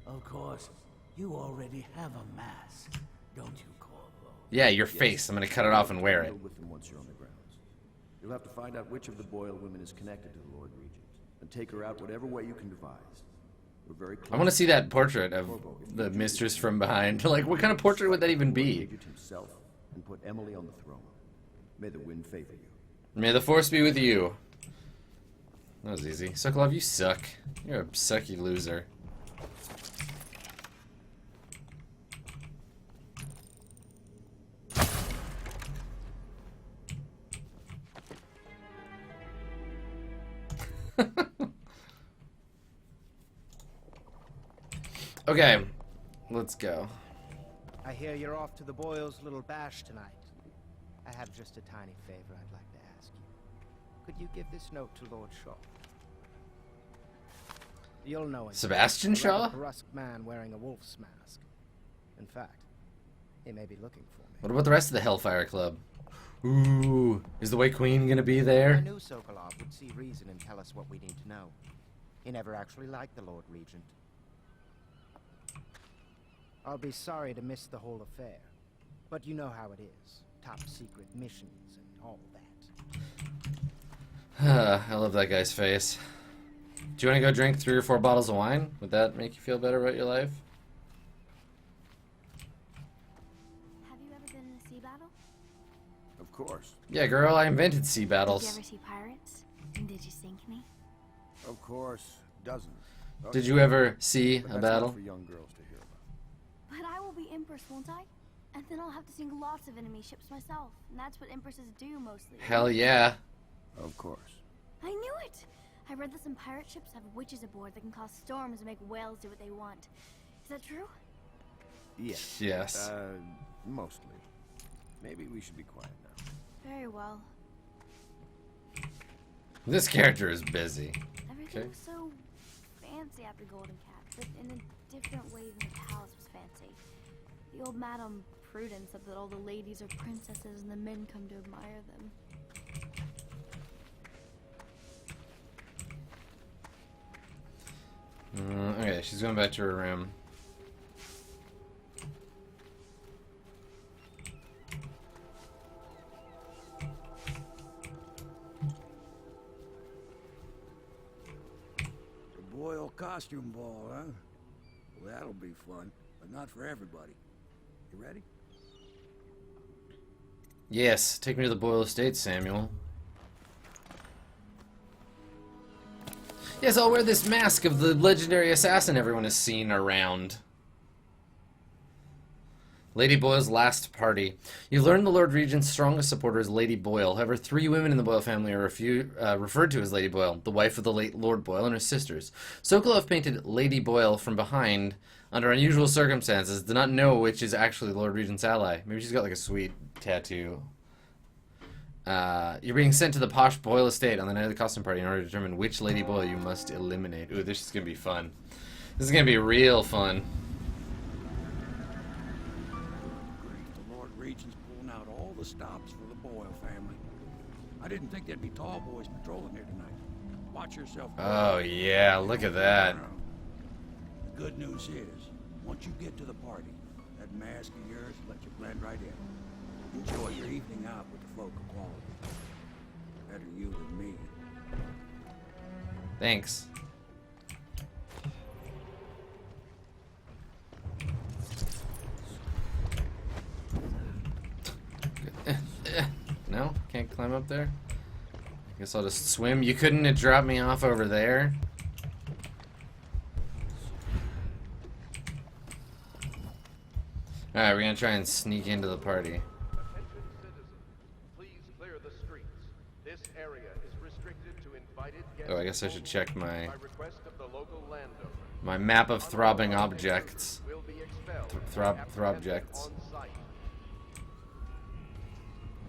Of course. You already have a mask, don't you, Corvo? Yeah, your face. I'm gonna cut it off and wear it. Deal with them once you're on the grounds. You'll have to find out which of the Boyle women is connected to the Lord Regent, and take her out whatever way you can devise. We're very close. I want to see that portrait of the mistress from behind. Like, what kind of portrait would that even be? Regent himself, and put Emily on the throne. May the wind favor you. May the force be with you. That was easy. Sokolov, you suck. You're a sucky loser. Okay, let's go. I hear you're off to the Boyles' little bash tonight. I have just a tiny favor I'd like to ask you. Could you give this note to Lord Shaw? You'll know him. Sebastian A rather Shaw? brusque man wearing a wolf's mask. In fact, he may be looking for me. What about the rest of the Hellfire Club? Ooh, is the White Queen gonna be I there? knew Sokolov would see reason and tell us what we need to know. He never actually liked the Lord Regent. I'll be sorry to miss the whole affair, but you know how it is. Top secret missions and all that. I love that guy's face. Do you want to go drink 3 or 4 bottles of wine? Would that make you feel better about your life? Have you ever been in a sea battle? Of course. Yeah, girl, I invented sea battles. Did you ever see pirates? And did you sink any? Of course, dozens. Did you ever see But a that's battle? not for young girls to hear about. But I will be Empress, won't I? And then I'll have to sink lots of enemy ships myself. And that's what Empresses do mostly. Hell yeah. Of course. I knew it! I read that some pirate ships have witches aboard that can cause storms and make whales do what they want. Is that true? Yes. Yes. Mostly. Maybe we should be quiet now. Very well. This character is busy. Everything Okay. was so fancy after Golden Cat, but in a different way than the palace was fancy. The old Madame Prudence said that all the ladies are princesses and the men come to admire them. Okay, she's going back to her room. The Boyle costume ball, huh? Well, that'll be fun, but not for everybody. You ready? Yes, take me to the Boyle Estate, Samuel. Yes, I'll wear this mask of the legendary assassin everyone has seen around. Lady Boyle's last party. You learn the Lord Regent's strongest supporter is Lady Boyle. However, 3 women in the Boyle family are referred to as Lady Boyle, the wife of the late Lord Boyle and her sisters. Sokolov painted Lady Boyle from behind under unusual circumstances, did not know which is actually Lord Regent's ally. Maybe she's got like a sweet tattoo. You're being sent to the posh Boyle estate on the night of the costume party in order to determine which Lady Boyle you must eliminate. Ooh, this is gonna be fun. This is gonna be real fun. The Lord Regent's pulling out all the stops for the Boyle family. I didn't think there'd be tall boys patrolling here tonight. Watch yourself. Oh yeah, look at that. The good news is, once you get to the party, that mask of yours will let you blend right in. Enjoy your evening out with the folk of quality. Better you than me. Thanks. No? Can't climb up there? Guess I'll just swim. You couldn't have dropped me off over there? Alright, we're gonna try and sneak into the party. Oh, I guess I should check my map of throbbing objects. Throbjects.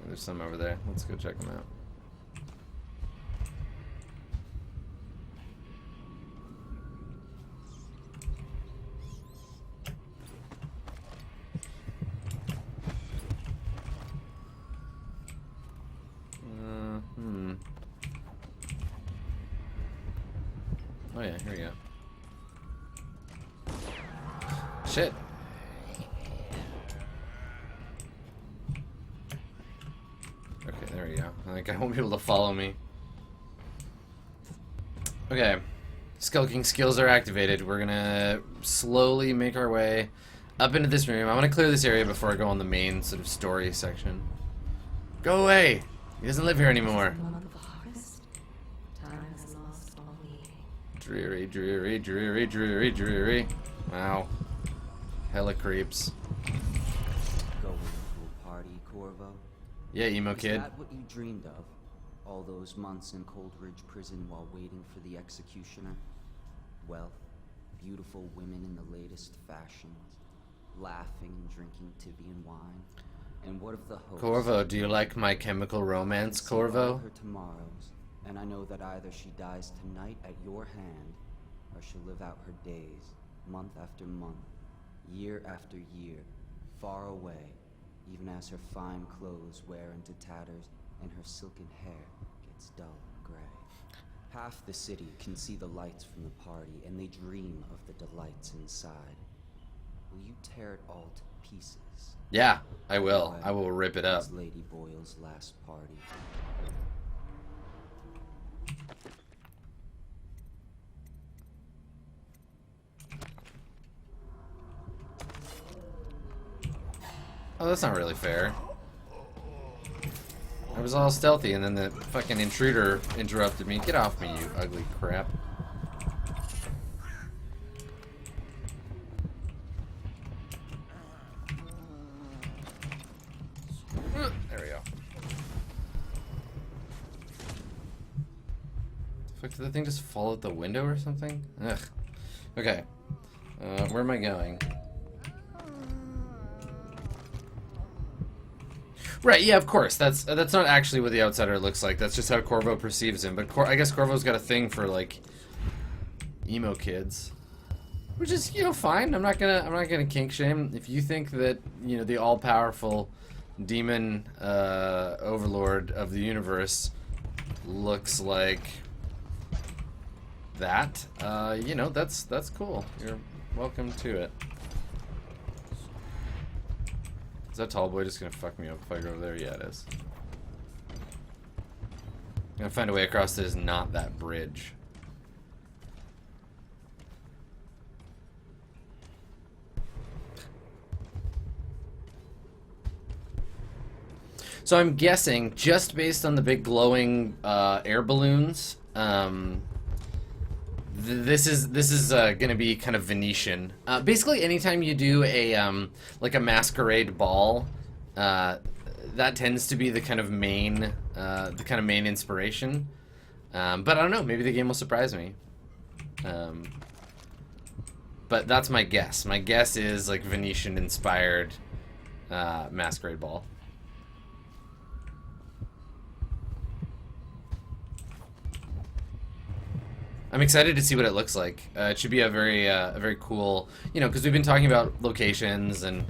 There's some over there. Let's go check them out. Oh yeah, here we go. Shit. Okay, there we go. I think I won't be able to follow me. Okay. Skulking skills are activated. We're gonna slowly make our way up into this room. I want to clear this area before I go on the main sort of story section. Go away! He doesn't live here anymore. Dreary, dreary, dreary, dreary, dreary. Wow. Hella creeps. Going to a party, Corvo? Yeah, emo kid. Is that what you dreamed of? All those months in Coldridge Prison while waiting for the executioner? Wealth, beautiful women in the latest fashions, laughing and drinking Tibian wine. And what of the host? Corvo, do you like My Chemical Romance, Corvo? Her tomorrows, and I know that either she dies tonight at your hand, or she'll live out her days, month after month, year after year, far away, even as her fine clothes wear into tatters and her silken hair gets dull and gray. Half the city can see the lights from the party, and they dream of the delights inside. Will you tear it all to pieces? Yeah, I will. I will rip it up. It's Lady Boyle's last party. Oh, that's not really fair. I was all stealthy, and then the fucking intruder interrupted me. Get off me, you ugly crap. There we go. Fuck, did the thing just fall out the window or something? Ugh. Okay. Where am I going? Right, yeah, of course. That's not actually what the outsider looks like. That's just how Corvo perceives him. But I guess Corvo's got a thing for like emo kids, which is, you know, fine. I'm not gonna kink shame. If you think that, you know, the all-powerful demon overlord of the universe looks like that, you know, that's cool. You're welcome to it. Is that tall boy just gonna fuck me up if I go over there? Yeah, it is. I'm gonna find a way across that is not that bridge. So I'm guessing, just based on the big glowing air balloons, this is gonna be kind of Venetian. Basically, anytime you do a like a masquerade ball, that tends to be the kind of main inspiration. But I don't know. Maybe the game will surprise me. But that's my guess. My guess is like Venetian inspired masquerade ball. I'm excited to see what it looks like. It should be a very cool, you know, because we've been talking about locations and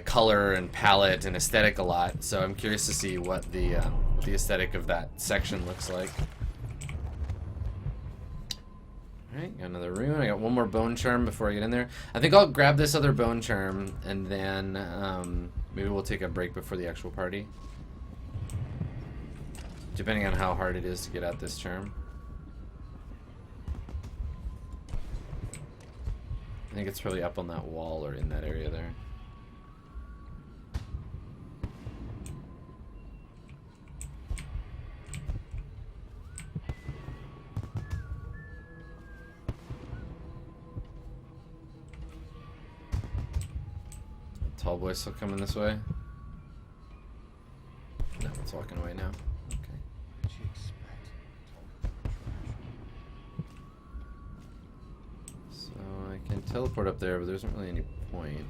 color and palette and aesthetic a lot. So I'm curious to see what the aesthetic of that section looks like. All right, got another rune. I got one more bone charm before I get in there. I think I'll grab this other bone charm and then maybe we'll take a break before the actual party, depending on how hard it is to get at this charm. I think it's probably up on that wall or in that area there. Tall boy still coming this way? No, it's walking away now. I can teleport up there, but there isn't really any point.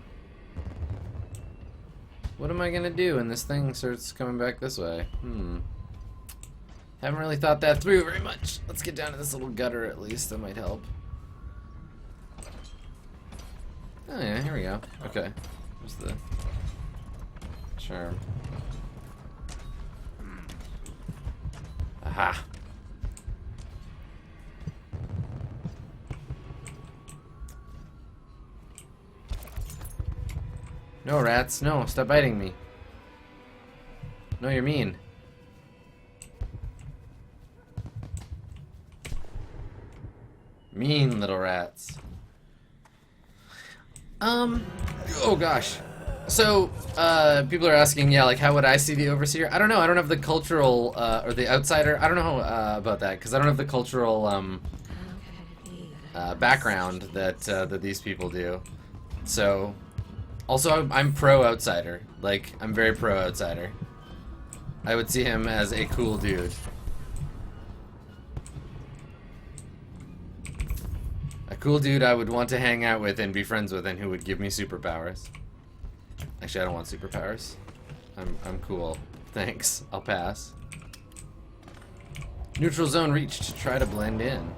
What am I gonna do when this thing starts coming back this way? Haven't really thought that through very much. Let's get down to this little gutter at least. That might help. Oh yeah, here we go. Okay. There's the charm. Aha. No, rats. No, stop biting me. No, you're mean. Mean little rats. Oh gosh. So, people are asking, yeah, like, how would I see the Overseer? I don't know. I don't have the cultural, or the outsider. I don't know about that, because I don't have the cultural, background that, that these people do. So, also, I'm pro-outsider. Like, I'm very pro-outsider. I would see him as a cool dude. A cool dude I would want to hang out with and be friends with, and who would give me superpowers. Actually, I don't want superpowers. I'm cool. Thanks. I'll pass. Neutral zone reached. Try to blend in.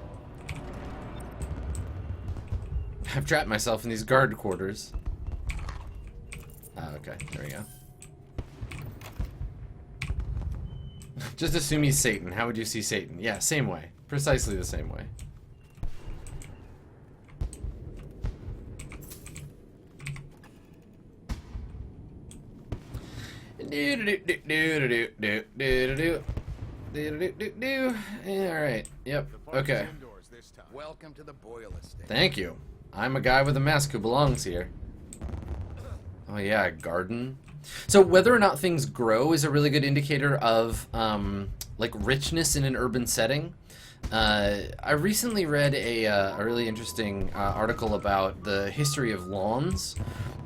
I've trapped myself in these guard quarters. Okay, there we go. Just assume he's Satan. How would you see Satan? Yeah, same way. Precisely the same way. Alright, yep, okay. Welcome to the Loyalists. Thank you. I'm a guy with a mask who belongs here. Oh yeah, a garden. So whether or not things grow is a really good indicator of like richness in an urban setting. I recently read a really interesting article about the history of lawns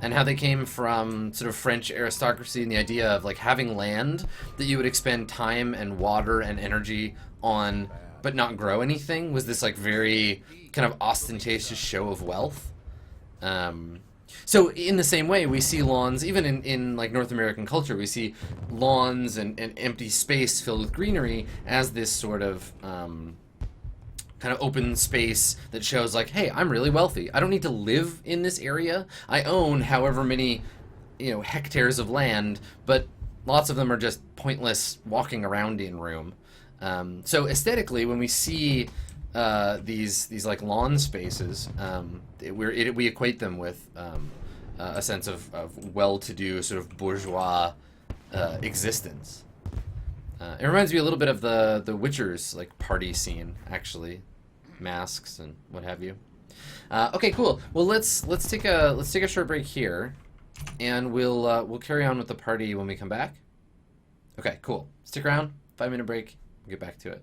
and how they came from sort of French aristocracy and the idea of like having land that you would expend time and water and energy on but not grow anything was this like very kind of ostentatious show of wealth. So in the same way, we see lawns, even in like North American culture, we see lawns and empty space filled with greenery as this sort of kind of open space that shows like, hey, I'm really wealthy. I don't need to live in this area. I own however many, you know, hectares of land, but lots of them are just pointless walking around in room. So aesthetically, when we see these like lawn spaces, we equate them with a sense of well-to-do sort of bourgeois existence. It reminds me a little bit of the Witcher's like party scene, actually, masks and what have you. Okay, cool. Well, let's take a short break here, and we'll carry on with the party when we come back. Okay, cool. Stick around. 5-minute break. We'll get back to it.